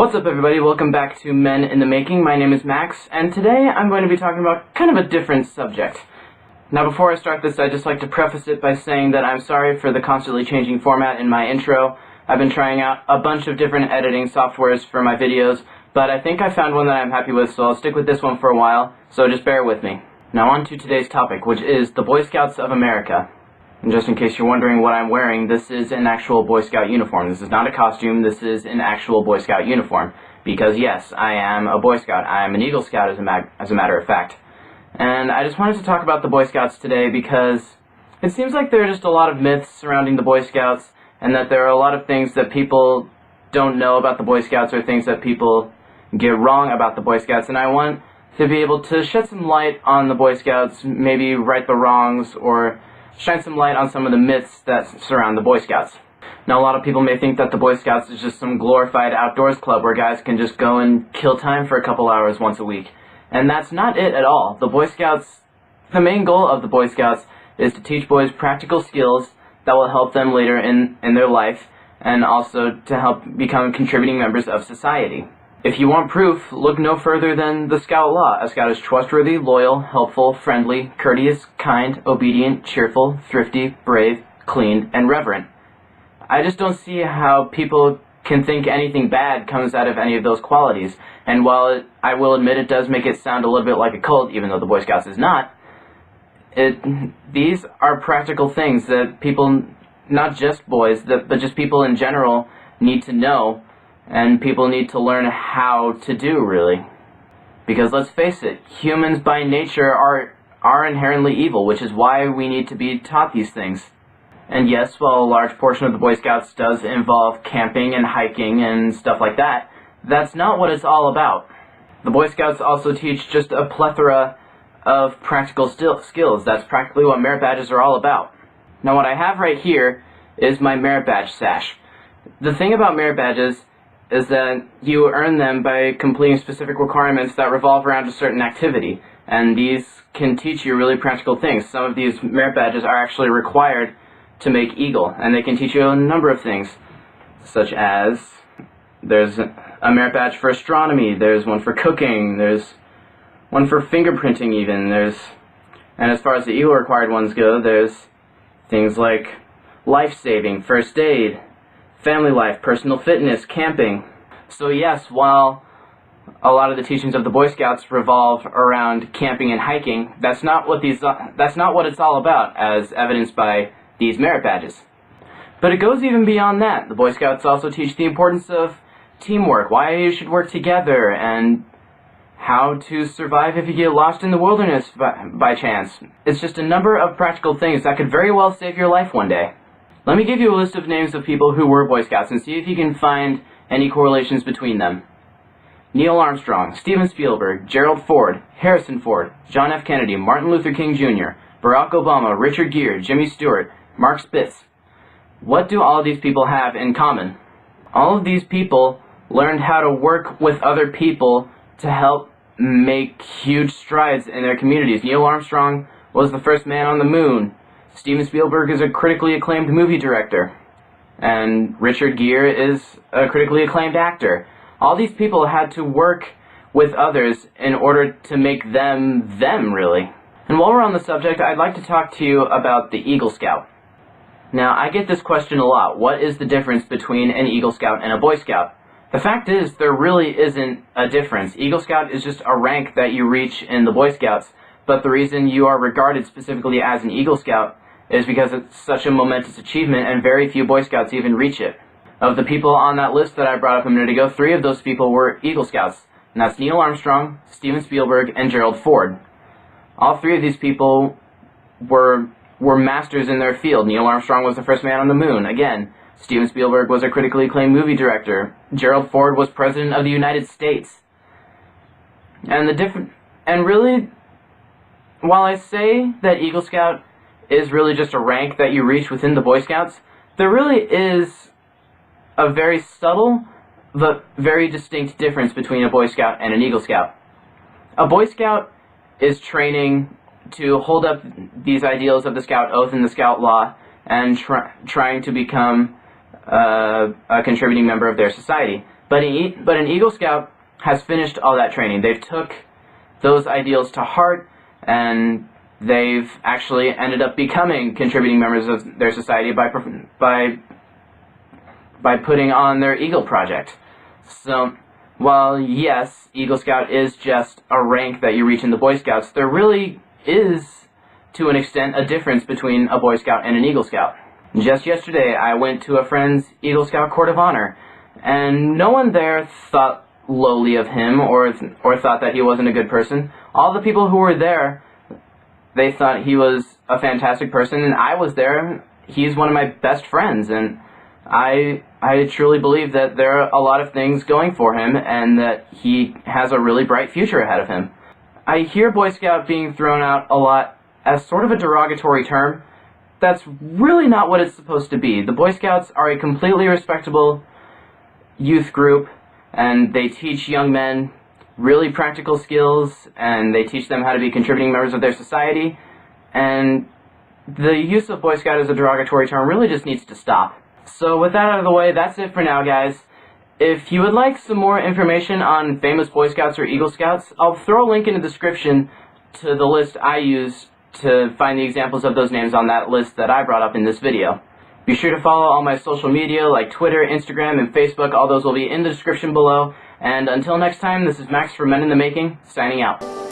What's up, everybody? Welcome back to Men in the Making. My name is Max, and today I'm going to be talking about kind of a different subject. Now, before I start this, I'd just like to preface it by saying that I'm sorry for the constantly changing format in my intro. I've been trying out a bunch of different editing softwares for my videos, but I think I found one that I'm happy with, so I'll stick with this one for a while, so just bear with me. Now on to today's topic, which is the Boy Scouts of America. And just in case you're wondering what I'm wearing, this is an actual Boy Scout uniform. This is not a costume, this is an actual Boy Scout uniform. Because yes, I am a Boy Scout. I am an Eagle Scout as a matter of fact. And I just wanted to talk about the Boy Scouts today because it seems like there are just a lot of myths surrounding the Boy Scouts, and that there are a lot of things that people don't know about the Boy Scouts, or things that people get wrong about the Boy Scouts, and I want to be able to shed some light on the Boy Scouts, maybe right the wrongs, or shine some light on some of the myths that surround the Boy Scouts. Now, a lot of people may think that the Boy Scouts is just some glorified outdoors club where guys can just go and kill time for a couple hours once a week. And that's not it at all. The Boy Scouts, the main goal of the Boy Scouts is to teach boys practical skills that will help them later in their life, and also to help become contributing members of society. If you want proof, look no further than the Scout Law. A Scout is trustworthy, loyal, helpful, friendly, courteous, kind, obedient, cheerful, thrifty, brave, clean, and reverent. I just don't see how people can think anything bad comes out of any of those qualities. And while I will admit it does make it sound a little bit like a cult, even though the Boy Scouts is not, these are practical things that people, not just boys, but just people in general, need to know. And people need to learn how to do, really. Because let's face it, humans by nature are inherently evil, which is why we need to be taught these things. And yes, while a large portion of the Boy Scouts does involve camping and hiking and stuff like that, that's not what it's all about. The Boy Scouts also teach just a plethora of practical skills. That's practically what merit badges are all about. Now, what I have right here is my merit badge sash. The thing about merit badges is that you earn them by completing specific requirements that revolve around a certain activity, and these can teach you really practical things. Some of these merit badges are actually required to make Eagle, and they can teach you a number of things, such as there's a merit badge for astronomy, there's one for cooking, there's one for fingerprinting even, and as far as the Eagle required ones go, there's things like life-saving, first aid, family life, personal fitness, camping. So yes, while a lot of the teachings of the Boy Scouts revolve around camping and hiking, that's not what it's all about, as evidenced by these merit badges. But it goes even beyond that. The Boy Scouts also teach the importance of teamwork, why you should work together, and how to survive if you get lost in the wilderness by chance. It's just a number of practical things that could very well save your life one day. Let me give you a list of names of people who were Boy Scouts and see if you can find any correlations between them. Neil Armstrong, Steven Spielberg, Gerald Ford, Harrison Ford, John F. Kennedy, Martin Luther King Jr., Barack Obama, Richard Gere, Jimmy Stewart, Mark Spitz. What do all of these people have in common? All of these people learned how to work with other people to help make huge strides in their communities. Neil Armstrong was the first man on the moon. Steven Spielberg is a critically acclaimed movie director, and Richard Gere is a critically acclaimed actor. All these people had to work with others in order to make them, really. And while we're on the subject, I'd like to talk to you about the Eagle Scout. Now, I get this question a lot. What is the difference between an Eagle Scout and a Boy Scout? The fact is, there really isn't a difference. Eagle Scout is just a rank that you reach in the Boy Scouts, but the reason you are regarded specifically as an Eagle Scout is because it's such a momentous achievement, and very few Boy Scouts even reach it. Of the people on that list that I brought up a minute ago, 3 of those people were Eagle Scouts, and that's Neil Armstrong, Steven Spielberg, and Gerald Ford. All 3 of these people were masters in their field. Neil Armstrong was the first man on the moon, again. Steven Spielberg was a critically acclaimed movie director. Gerald Ford was President of the United States. And really, while I say that Eagle Scout is really just a rank that you reach within the Boy Scouts, there really is a very subtle but very distinct difference between a Boy Scout and an Eagle Scout. A Boy Scout is training to hold up these ideals of the Scout Oath and the Scout Law and trying to become a contributing member of their society. But an Eagle Scout has finished all that training. They've took those ideals to heart, and they've actually ended up becoming contributing members of their society by putting on their Eagle Project. So, while yes, Eagle Scout is just a rank that you reach in the Boy Scouts, there really is, to an extent, a difference between a Boy Scout and an Eagle Scout. Just yesterday, I went to a friend's Eagle Scout Court of Honor, and no one there thought lowly of him or thought that he wasn't a good person. All the people who were there, they thought he was a fantastic person, and I was there. He's one of my best friends, and I truly believe that there are a lot of things going for him and that he has a really bright future ahead of him. I hear Boy Scout being thrown out a lot as sort of a derogatory term. That's really not what it's supposed to be. The Boy Scouts are a completely respectable youth group, and they teach young men really practical skills, and they teach them how to be contributing members of their society, and the use of Boy Scout as a derogatory term really just needs to stop. So with that out of the way, that's it for now, guys. If you would like some more information on famous Boy Scouts or Eagle Scouts, I'll throw a link in the description to the list I use to find the examples of those names on that list that I brought up in this video. Be sure to follow all my social media like Twitter, Instagram, and Facebook. All those will be in the description below. And until next time, this is Max from Men in the Making, signing out.